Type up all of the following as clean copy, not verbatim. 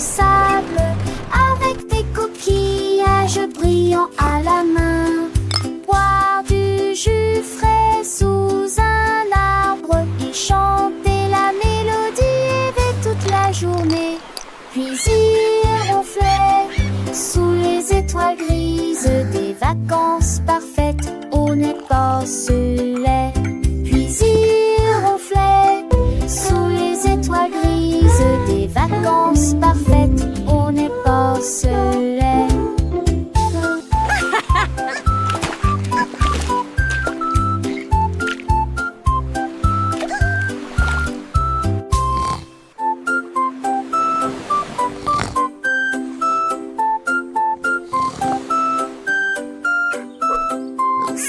sable, avec des coquillages brillants à la main. Boire du jus frais sous un arbre et chanter la mélodie avec toute la journée. Puis il ronflait sous les étoiles grises, des vacances parfaites, on écorcelait. Puis il ronflait sous les étoiles grises, des vacances parfaites, on écorcelait.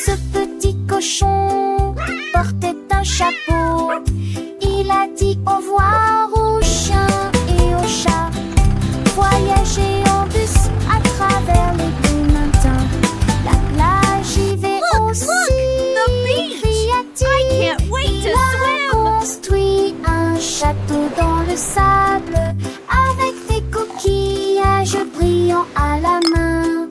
Ce petit cochon portait un chapeau. Il a dit au revoir aux chiens et aux chats. Voyager en bus à travers les beaux matins. La plage y va aussi, cria-t-il. Il a construit un château dans le sable, avec des coquillages brillants à la main.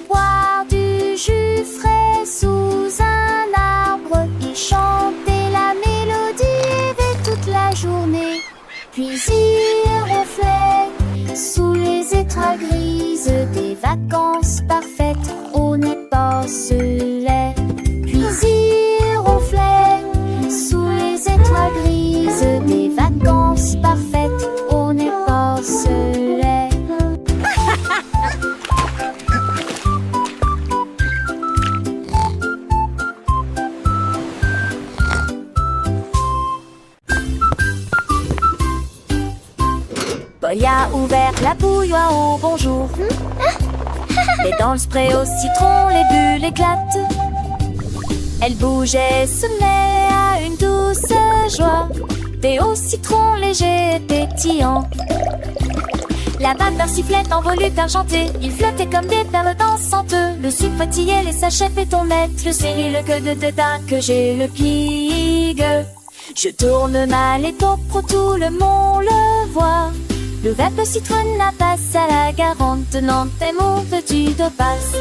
Boire du jus frais sous un arbre et chanter la mélodie avec toute la journée. Puis il ronflait sous les étoiles grises, des vacances parfaites, on écorcelait. Puis il ronflait sous les étoiles grises, des vacances parfaites, on écorcelait. Boy a ouvert la bouilloire au bonjour. Et dans le spray au citron, les bulles éclatent. Elle bougeait, se met à une douce joie. Thé au citron léger et pétillant. La vapeur sifflait en volute argentée. Il flottait comme des perles dansantes. Le sucre fatiguait les sachets pétonnettes. Le céri, le queue de dédain que j'ai le pigue. Je tourne mal et pro, tout le monde le voit. Le verbe citronne passe à la garante, tenant tes mots petit de passe.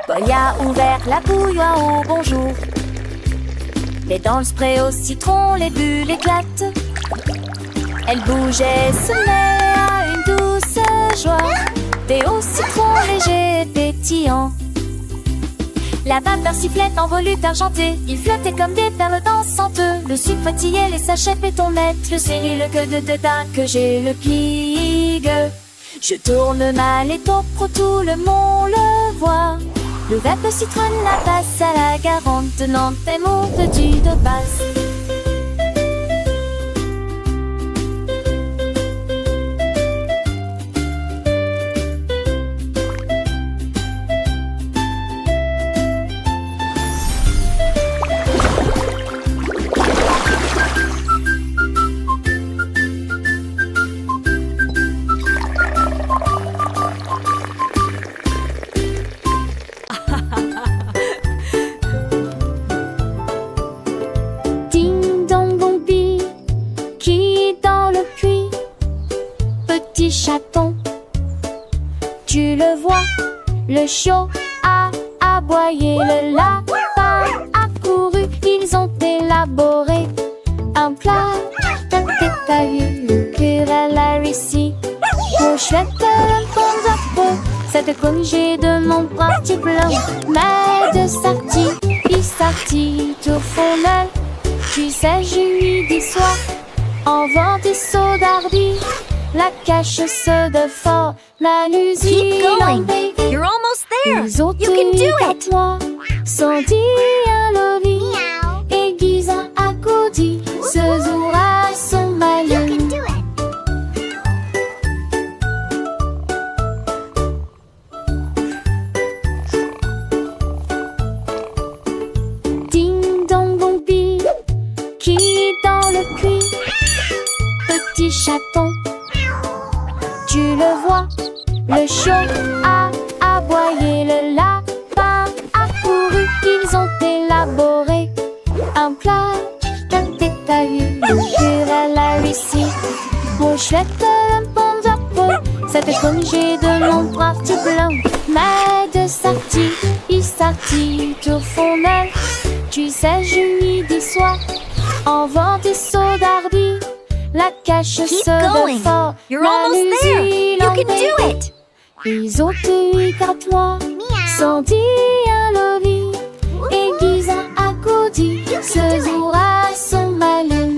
Boy a ouvert la bouilloire au bonjour. Et dans le spray au citron, les bulles éclatent. Elle bougeait, se met à une douce joie. Thé au citron léger et pétillant. La vapeur sifflait en volute argentée. Il flottait comme des perles dansantes. Le sucre fatiguait les sachets pétonnettes. Le céri, le queue de dédain que j'ai le pigue. Je tourne mal et pro, tout le monde le voit. Le verbe citronne passe à la garante, tenant tes mots petits de passe. Chaton, tu le vois, le chiot a aboyé, le lapin a couru, ils ont élaboré un plat d'un détaillé, le querelle a réussi. Pour chouette le pont cette congé de mon parti blanc, mais de sortie, il sortit au fond d'elle, puis sais je lui dis soir, en vent des sauts d'ardi. La cache de fort, la Keep going. You're almost there. You can do it. Sans dire loli, aiguisant à côté, ce jour à son maillot. You can do it. chaud a aboyé, le lapin a couru. Ils ont élaboré un plat détaillé. Elle a réussi. Au chouette de bon drapeau, cette congé de mon parti blanc. Mais de sortie, il sortit au fond d'elle. Tu sais, je midi soir, en vent des sauts d'ardi. La cache Keep se going. fort. You're almost there. You can do it. Ils ont eu car toi, sans dire le lit. Aiguise à côté, ce jour à son malin.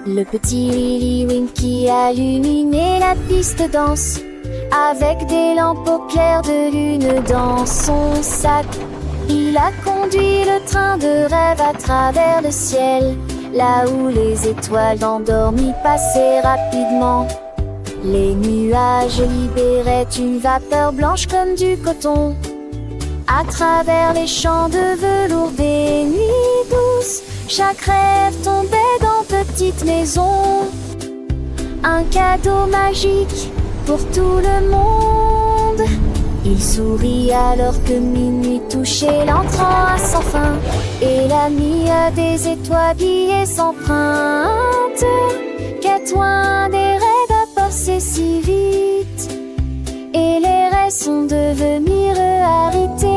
Le petit Lily Winky a illuminé la piste de danse avec des lampes au clair de lune dans son sac. Il a conduit le train de rêve à travers le ciel, là où les étoiles endormies passaient rapidement. Les nuages libéraient une vapeur blanche comme du coton. À travers les champs de velours des nuits douces, chaque rêve tombait dans petite maison. Un cadeau magique pour tout le monde. Il sourit alors que minuit touchait l'entrant à sans fin, et la nuit a des étoiles brillées s'empruntent. Qu'est loin des rêves à passer si vite, et les rêves sont devenus réalité.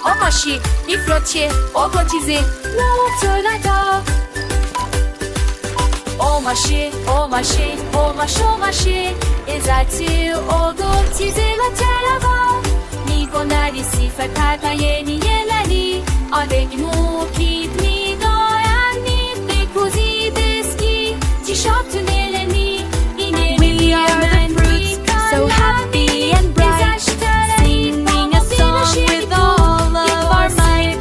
Oh ma chi, i flottier, au cotisé, oh ma chi, oh ma chi, oh ma chi, esati, au cotisé, la télé ni bonari si fa kata yeni yelani, avec nous qui ni doyani, des così deschi, ti shot neleni, We are the fruits, so happy and bright, singing a song with all of our might.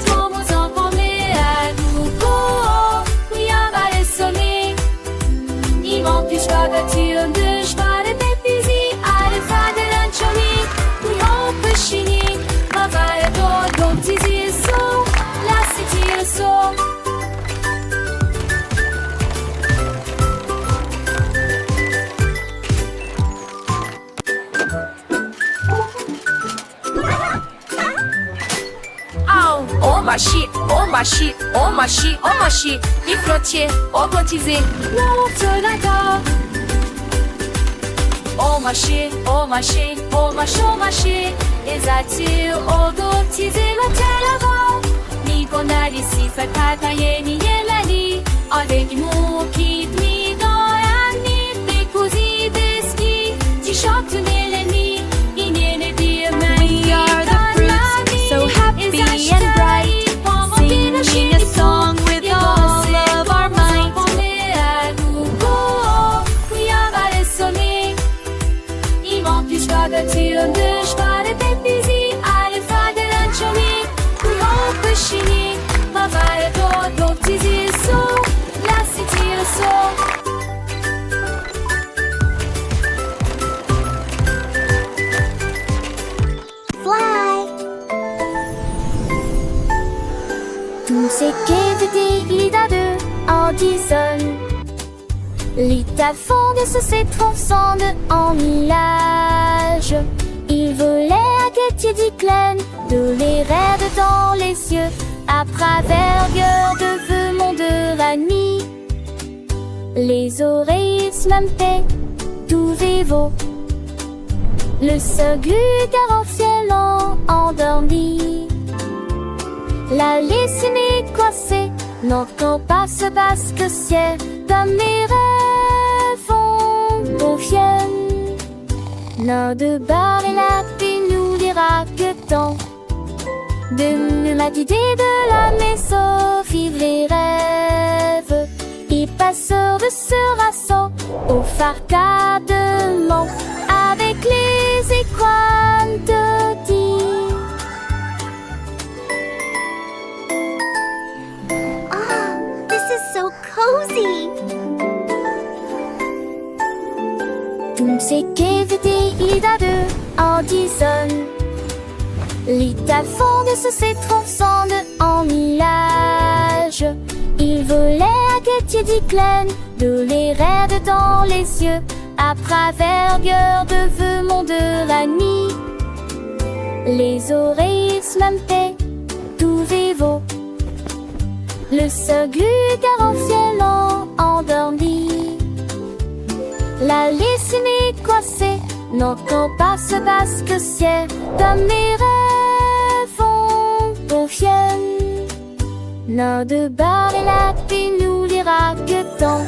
Oh ma chi, i flottier, au cotisé, oh ma chi, oh ma chi, oh ma chi, esati, au cotisé, la télé ni bonari si fa kata yeni yelani, avec nous qui ni doyani, des così deschi, ti shot neleni, inene di We are the fruits, so happy and bright, singing a song with all of our might. Tous ces quais de Andison, l'État fonde se s'étrançant en millage. Il volait à Katie Diclen, de les rêves dans les yeux, à travers de feu monde de la nuit. Les oreilles se montaient, tout vivo. Le seul car en ciel endormi. La laissée coincée, n'entend pas ce basque ciel, comme les rêves vont confier. Nain de bar et la puis nous dira que tant de ma idée de la maison vivre les rêves. Et passeur de ce rassaut au farcadement avec les écrans de dire. Oh, this is so cozy. Tout ce qu'éviter il a deux en dison. L'État fonde se transcende en millage. Il volait à Ketty Diclen de les rêves dans les yeux. À travers gueur de vœux mon de la nuit. Les oreilles smampées, tout vivo. Le seul car en ciel endormi. La laissée coincée, non qu'on passe parce que c'est dans mes rêves confiennent. Nain de bar et la puis nous lira que tant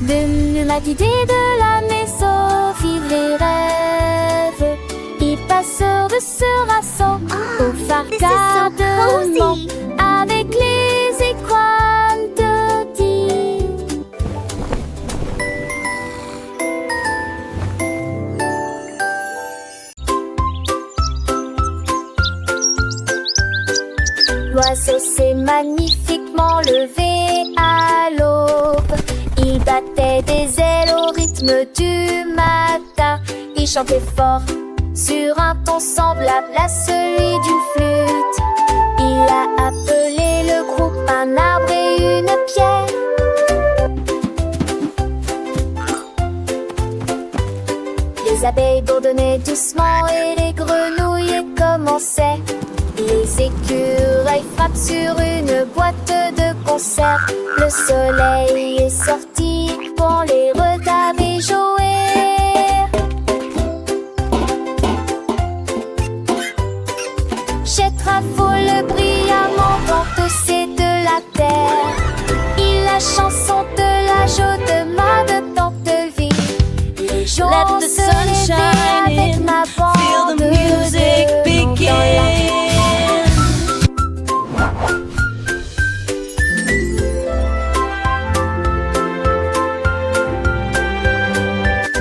de ma idée de la maison vivre les rêves. Et passeur de ce rassaut au farcadement avec les écrans de dire. L'oiseau s'est magnifiquement levé à l'aube. Il battait des ailes au rythme du matin. Il chantait fort sur un ton semblable à celui d'une flûte. Il a appelé le groupe un arbre et une pierre. Les abeilles bourdonnaient doucement et les grenouilles commençaient. Les écureuils frappent sur une boîte de conserve. Le soleil est sorti pour les regarder jouer. Chetrafole brillamment dans c'est de la terre. Il la chanson de la joie de ma de tante vie. Les jours Let the sun shine avec in, ma feel bande the music de begin.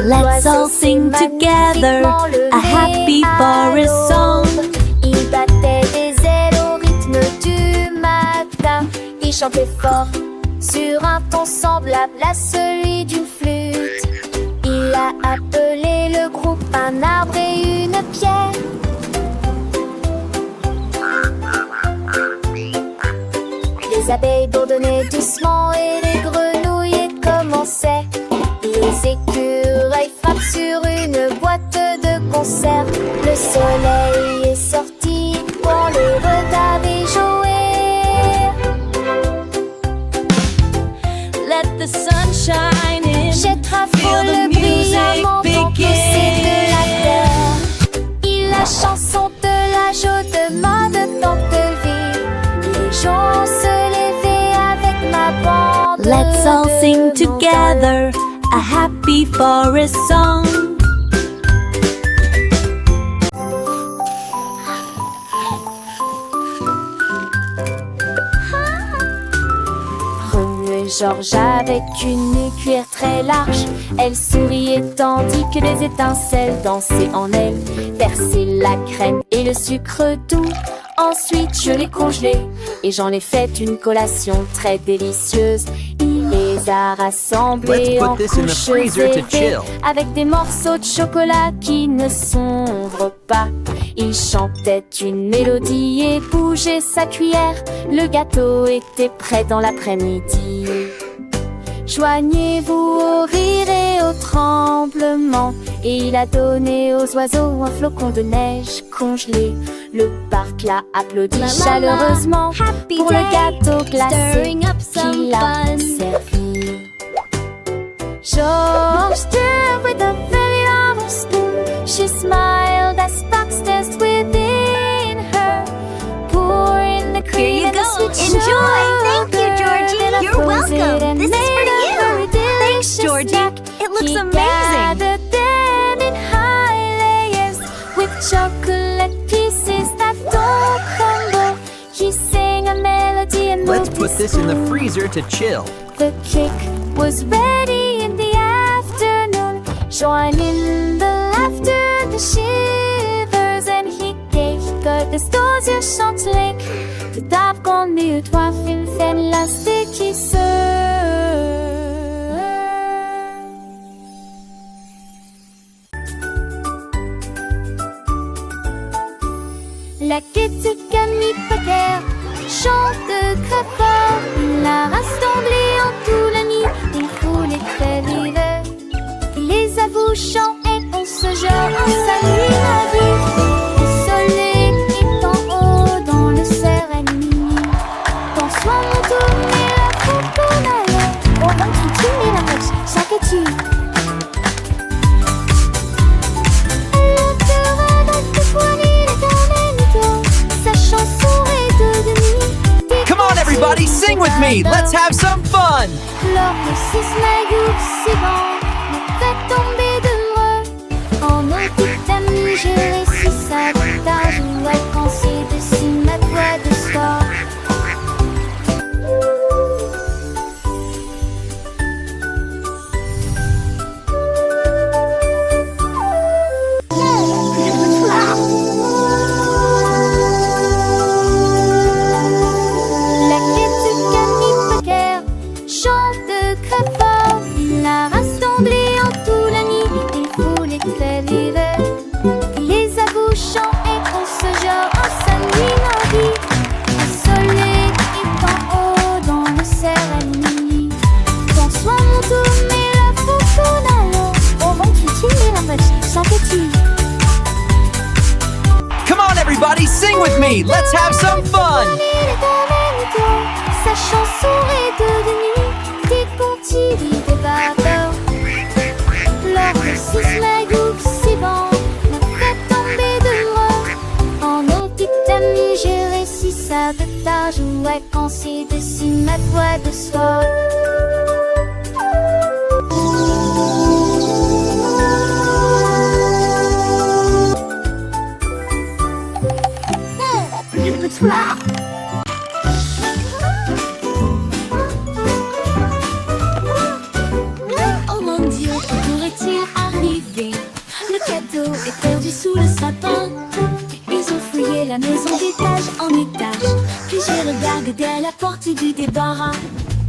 Let's all sing together a happy forest song. Il battait des ailes au rythme du matin. Il chantait fort sur un ton semblable à celui d'une flûte. Il a appelé le groupe un arbre et une pierre. Les abeilles bourdonnaient doucement et les grenouilles commençaient. Les écureuils frappent sur une boîte de conserve. Le soleil est sorti pour les regarder jouer. Let the sun shine in, Chetrafole feel the brillamment music dans de la begin. terre. Il la chanson de la joie de ma de tante vie. Les gens se levaient avec ma bande. Let's all de sing mon together a happy forest song. Remuait Georges avec une cuillère très large. Elle souriait tandis que les étincelles dansaient en elle. Versait la crème et le sucre doux. Ensuite je l'ai congelé et j'en ai fait une collation très délicieuse. Il les a rassemblés Let's en put this in the couches freezer to élevées, chill. avec des morceaux de chocolat qui ne sombrent pas. Il chantait une mélodie et bougeait sa cuillère. Le gâteau était prêt dans l'après-midi. Joignez-vous au rire et au tremblement. Et il a donné aux oiseaux un flocon de neige congelé. Le parc l'a applaudi chaleureusement happy pour day, le gâteau glacé stirring up some qu'il a fun. servi. George stirred with a very long spoon. She smiled as sparks danced within her. Pouring the cream you and the go. sweet Enjoy. sugar. Thank you, Georgie. Then I You're froze it welcome. and This is made for a you. very Thanks, delicious Georgie. snack. It looks He amazing. gathered them in put this in the freezer to chill. The cake was ready in the afternoon. Join in the laughter, the shivers, and he gave the stores your chanteling. The dark on the toit film fan lastig qui se. La quête Camille Pater chante très fort. La race d'anglais en tout la nuit, il faut les très l'hiver. Il les avoue chant et on se jure en salut la vie. Le soleil est en haut dans le cérémonie. Bonsoir mon tourné la coconale. Au ventre tu mets la moche, chaque tu. Come on, everybody, sing with me. Let's have some fun. Lorsque six magoufs c'est bon, me fait tomber de moi. En nos petites amies, j'ai réussi ça. Tard, je dois penser dessus ma voix de sport. La quête Camille Pater chante très fort. La race d'anglais en tout la nuit, il faut les très l'hiver. Il les avoue chant et on se jure en sa nuit la vie. Le soleil est en haut dans le cérémonie. Bonsoir mon tour, mais la coconale. Au ventre tu mets la moche, chaque tu. Come on, everybody, sing with me. Let's have some fun. Sa chanson est devenue des contis, des vapeurs. Lors de six magoufs, c'est bon, me fait tomber de moi. En nos petites amies, j'ai réussi ça de tard. Je vois quand c'est dessus ma voix de soir. Oh mon Dieu, que pourrait-il arriver? Le cadeau est perdu sous le sapin. Ils ont fouillé la maison d'étage en étage. Puis j'ai regardé derrière la porte du débarras.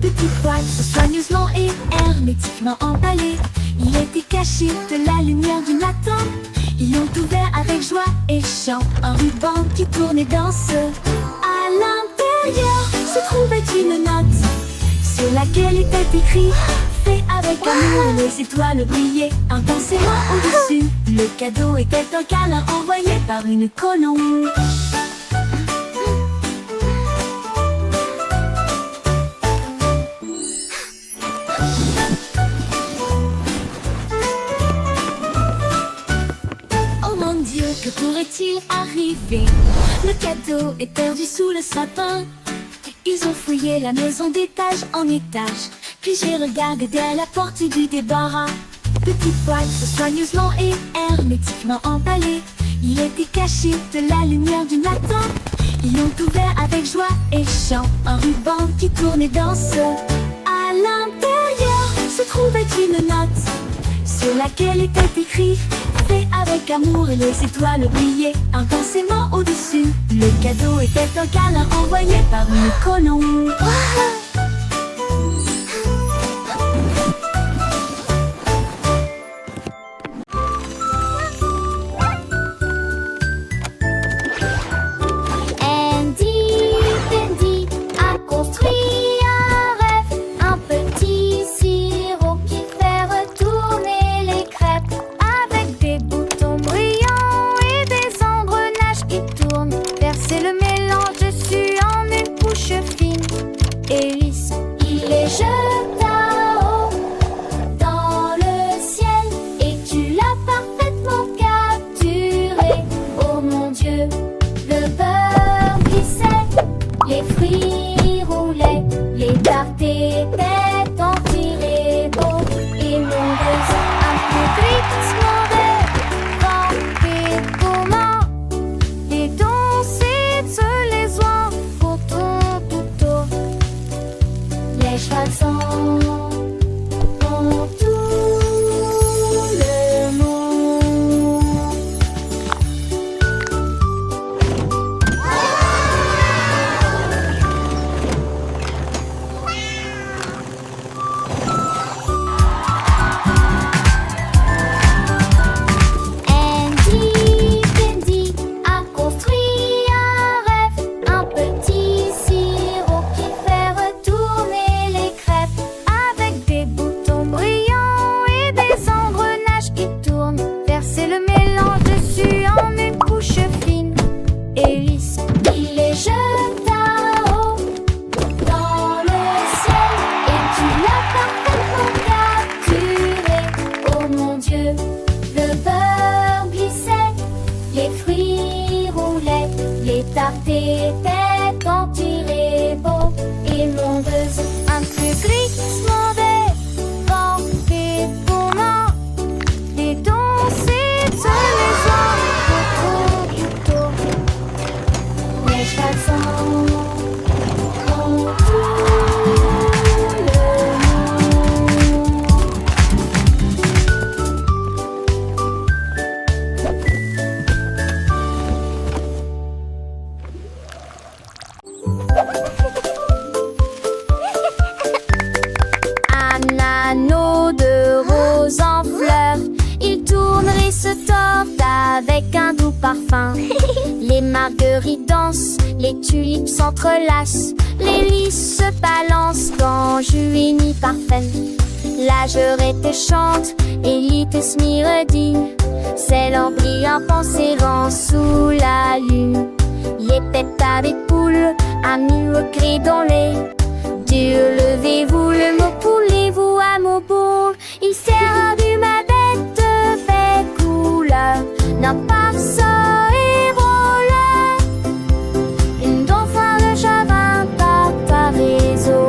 Petite boîte soigneusement et hermétiquement emballée. Il était caché de la lumière du matin. Ils l'ont ouvert avec joie et chant. Un ruban qui tournait dans ce. À l'intérieur se trouvait une note sur laquelle était écrit: fait avec amour, les étoiles brillaient intensément au-dessus. Le cadeau était un câlin envoyé par une colombe. Oh mon Dieu, que pourrait-il arriver? Le cadeau est perdu sous le sapin. Ils ont fouillé la maison d'étage en étage. Puis j'ai regardé derrière la porte du débarras. Petite boîte soigneusement et hermétiquement emballée. Il était caché de la lumière du matin. Ils l'ont ouvert avec joie et chant. Un ruban qui tournait dans ce. À l'intérieur se trouvait une note sur laquelle était écrit: fait avec amour, et les étoiles brillaient intensément au-dessus. Le cadeau était un câlin envoyé par une colombe. Andy a construit un rêve, un petit sirop qui fait retourner les crêpes, avec des boutons brillants et des engrenages qui tournent. Verser le mélange dessus en une couche fine et Tes têtes quand il est beau. Ils m'ont besoin un plus glissement des vents, des communs, des danser de maison, beaucoup plus tôt. Les chevaux ont tout le monde. Un anneau de rose en fleurs, il tourne et se tord avec un doux parfum. Les marguerites dansent, les tulipes s'entrelacent, les lys se balancent dans jus ni parfum. La jurette chante et l'ites myredi, c'est l'embryon pensérant sous la lune. Les pétards des poules, amis au cri dans les Dieu, levez-vous, le mot poulez-vous à mon bourg. Il sert du ma bête de belle couleur, non pas ça et voleur. Une dauphin de chagrin par ta réseau.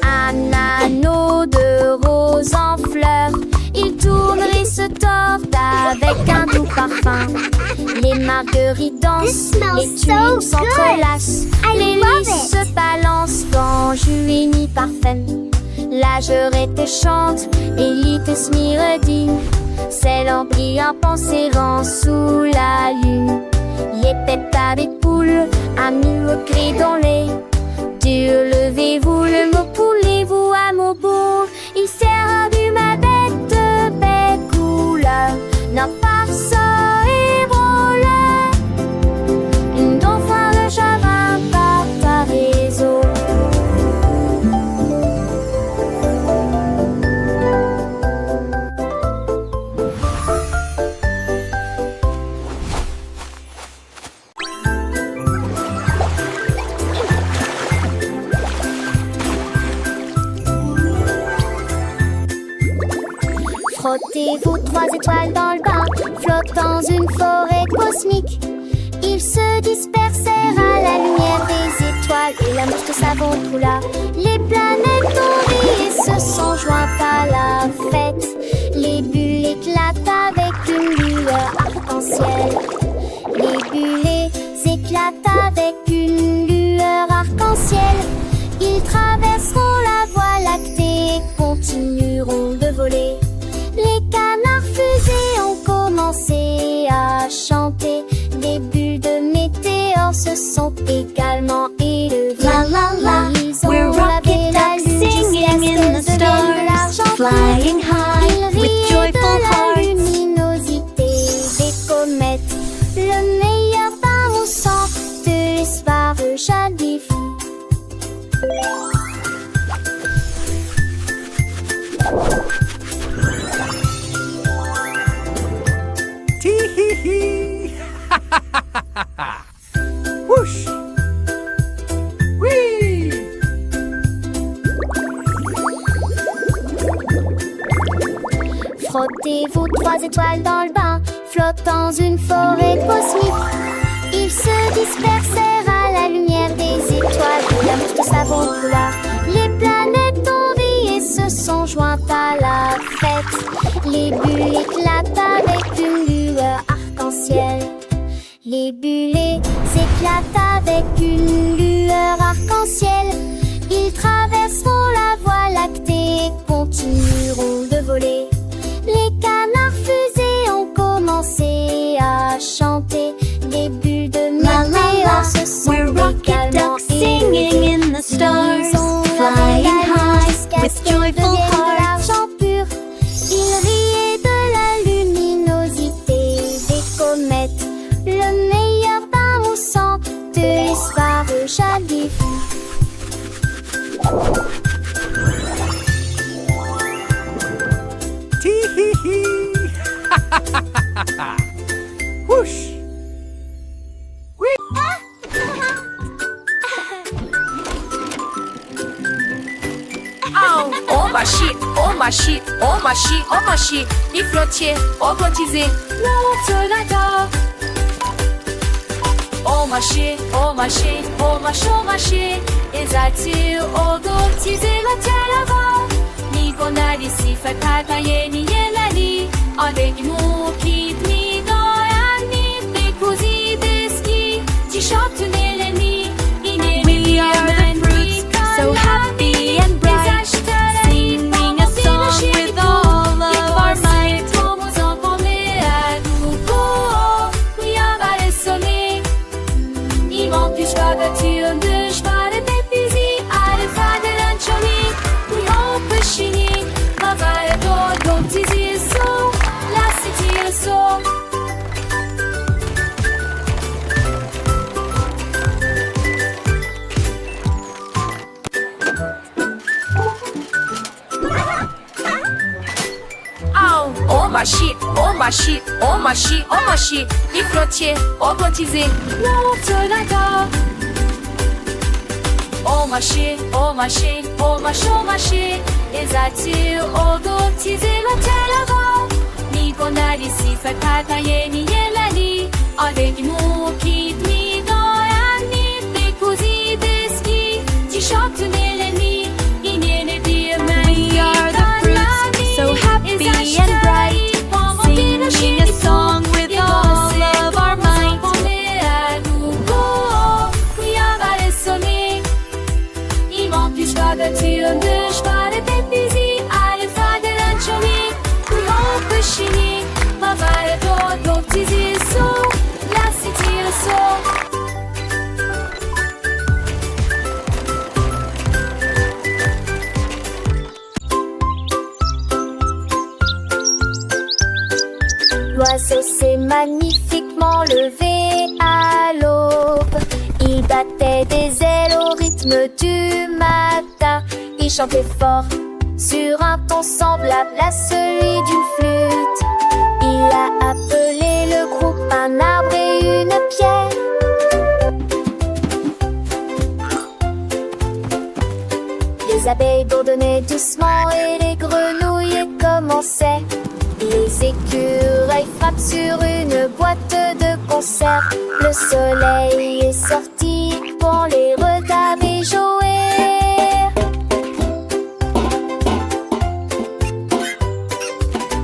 Un anneau de rose en fleurs, il tourne et se tord avec un doux parfum. Les marguerites dansent, les tulipes s'entrelacent, les lys se balancent dans jus ni parfum. La jurette chante et l'ites myredi, c'est l'embryon pensérant sous la lune. Les pétards des poules, amis au cri dans les Dieu, levez-vous, le mot poulez-vous à mon bourg. Il sert du ma bête de belle couleur, non pas ça et voleur. Une dauphin de chagrin par ta réseau. Frottez-vous 3 étoiles dans le bain, flottent dans une forêt cosmique. Ils se dispersèrent à la lumière des étoiles et la mousse de savon coula. Les planètes ont ri et se sont jointes à la fête. Les bulles éclatent avec une lueur arc-en-ciel. Les bulles éclatent avec une lueur arc-en-ciel. Ils traverseront la voie lactée et continueront de voler. Les canards fusées ont commencé à chanter. Des bulles de météores se sont également élevées. La la la, Ils ont we're lavé rocket la ducks lune singing jusqu'à in the ce que devienne de l'argent stars, pur. flying high Ils with riaient joyful de la hearts. luminosité des comètes. Le meilleur bain au sang de l'espoir jadis fou. Tee-hee-hee. Whoosh. Whee. Frottez-vous 3 étoiles dans le bain, flottent dans une forêt cosmique. Ils se dispersèrent à la lumière des étoiles et la mousse de savon coula. Les planètes ont ri et se sont jointes à la fête. Les bulles éclatent avec une lueur arc-en-ciel. Les bulles éclatent avec une lueur arc-en-ciel. Ils traverseront la voie lactée et continueront de voler. Les canards fusées ont commencé à chanter. Des bulles de La la la, météores se sont we're rocket également ducks singing in the stars, Ils ont flying lavé la lune high jusqu'à with ce qu'elle joyful devienne de hearts. l'argent pur. Ils riaient de la luminosité des comètes. Le meilleur bain au sang de l'espoir jadis fou. Tee-hee-hee. Whoosh. Whee. machi, mi flottier, robotisé, l'autolador. O machi, ezatil, odotize la telava. Ni gonali si fakata yeni yelali, avec nous qui ni doyan ni décousi deski, t-shirt neleni, We are the fruits, so happy and bright, singing a song with all of our might. O machi, mi flottier, robotisé, l'autolador. O machi, ezatil, odotize la telava. Ni gonali si fakata yeni yelali, avec nous qui ni doyan ni décousi deski, t-shirt neleni, inene diamant. We are the fruits, so happy and bright, singing a song with all of our might. L'oiseau s'est magnifiquement levé à l'aube. Il battait des ailes au rythme du matin. Il chantait fort sur un ton semblable à celui d'une flûte. Il a appelé le groupe un arbre et une pierre. Les abeilles bourdonnaient doucement et les grenouilles commençaient. Les écureuils frappent sur une boîte de conserve. Le soleil est sorti pour les regarder jouer.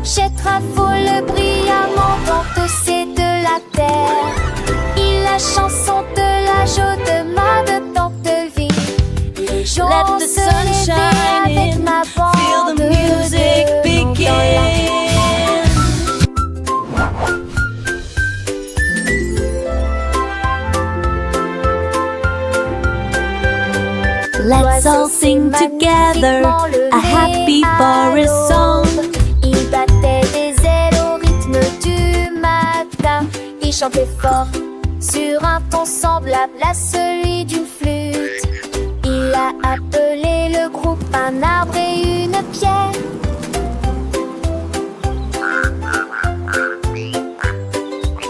Jet rafole brillamment dans tous ces de la terre. Il la chanson de la joie de tant de vie. Les jours Let the se sun lever shine avec in, ma bande feel the music de begin. Let's all sing together a happy forest song. Il battait des ailes au rythme du matin. Il chantait fort sur un ton semblable à celui d'une flûte. Il a appelé le groupe un arbre et une pierre.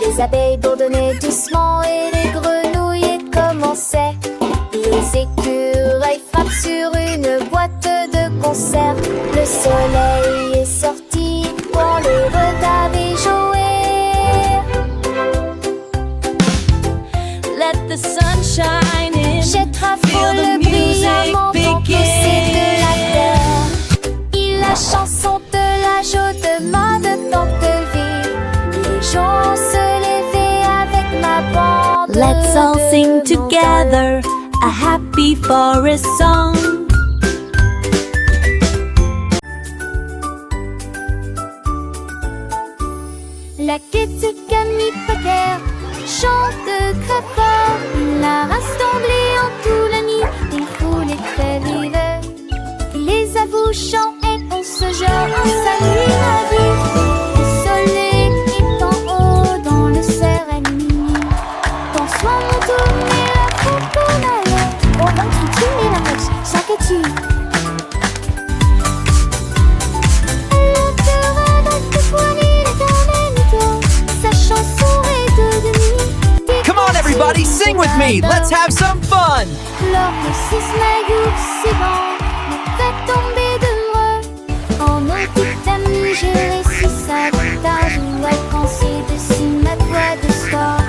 Les abeilles bourdonnaient doucement et les grenouilles commençaient. Les écureuils frappent sur une boîte de conserve. Le soleil est sorti pour les regarder jouer. Let the sun shine in, Jet feel rafole the music brillamment dans pousser de la begin. terre. Il la chanson de la joie de tant de vie. Les gens se levaient avec ma bande. Let's all de sing mon together a happy forest song. La quête Camille Pater chante très fort. La rassemblée en tout la nuit, des foules très vives. Les avouchants et on se jette en salut la vie. Le soleil est en haut dans le serein. Bonsoir mon tourné la coconale. On va continuer la marche, chaque étude. Come on, everybody, sing with me. Let's have some fun. Lors de ces snagours, c'est bon, me fait tomber de moi. j'ai réussi sabotage. Ouais, quand c'est dessus ma voix de soir.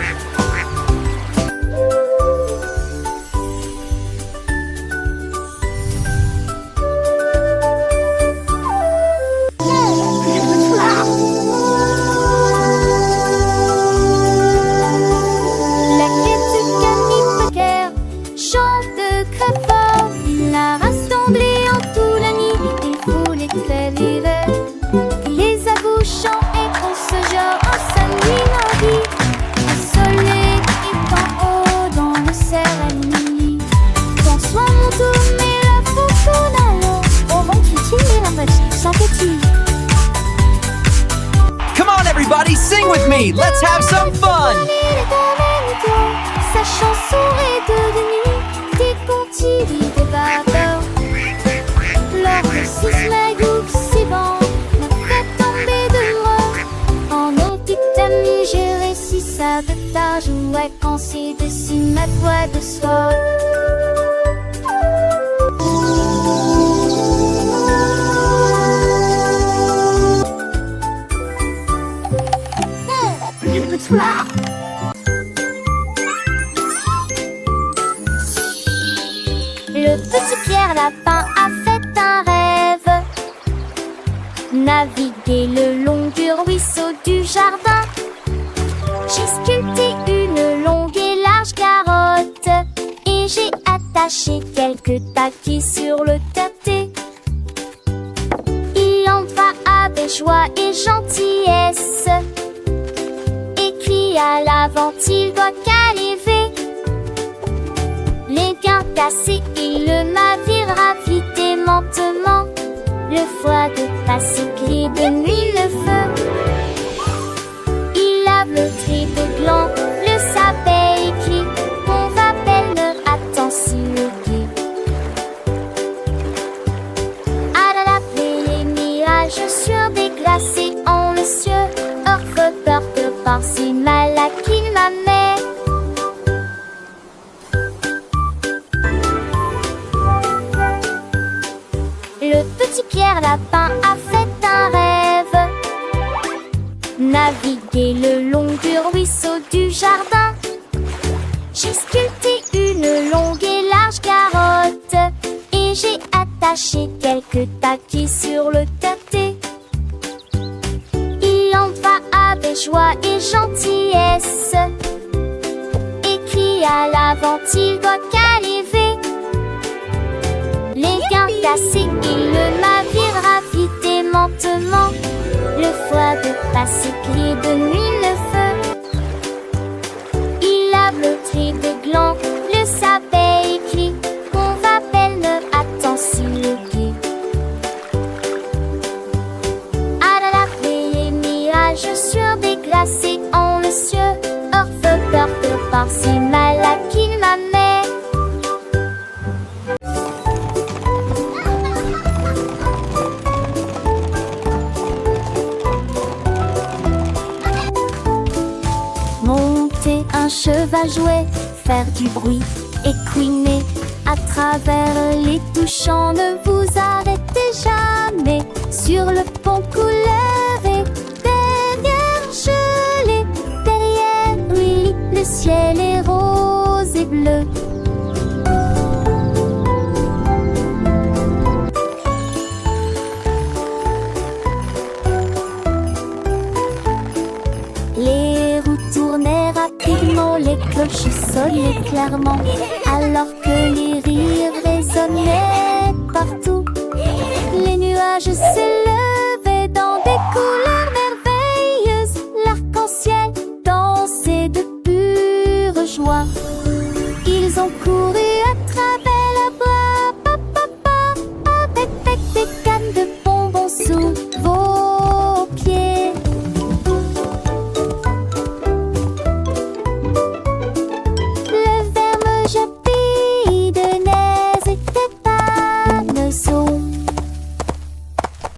La quête de Camille Packer chante très fort. Il a rassemblé en tout la nuit des foules et très l'hiver. Les abouchants et qu'on se genre en sa nuit mardi. Le soleil est en haut dans le cerf à minuit. François mon tour mais la faucon alors. Au vent qui tire la magie, ça fait-il. Come on, everybody, sing with me. Let's have some fun. Sa chanson est devenue des contis des vapeurs. Lors de six magoups, c'est bon, après tomber de loin. En nos petites amies, j'ai réussi sabotage. Ouais, quand c'est dessus ma voix de soir. Le petit Pierre Lapin a fait un rêve. Naviguer le long du ruisseau du jardin. J'ai sculpté une longue et large carotte. Et j'ai attaché quelques taquis sur le tâté. Il en va avec joie et gentillesse. Écrit à l'avant, il doit caliver. Les gains cassés, il le naviguera vite et lentement. Le foie de passer clé de nuit le feu. Il lave le tri de gland, le sabet écrit. On va belle attend si le guet. À la les mirages sur des glacés en le cieux. Orfe porte par si mal à qui ma mère. Le petit Pierre Lapin a fait un rêve. Naviguer le long du ruisseau du jardin. J'ai sculpté une longue et large carotte. Et j'ai attaché quelques taquis sur le tâté. Il en va avec joie et gentillesse. Écrit à l'avant, il doit caliver. Les gains cassés, il le naviguera vite et lentement. Le foie de passer clé de nuit le feu. Il lave le tri de gland, le sabet écrit. On va belle ne attend si le guet. À la les mirages sur des glacés en le cieux. Orfe porte par si mal à qui ma mère. Monter un cheval jouet, faire du bruit et couiner à travers les touchants. Ne vous arrêtez jamais sur le pont couleur et derrière gelé. Derrière lui, le ciel est rose et bleu. Les roues tournaient rapidement, les cloches sonnaient clairement, alors que les rires résonnaient partout. Les nuages s'élevaient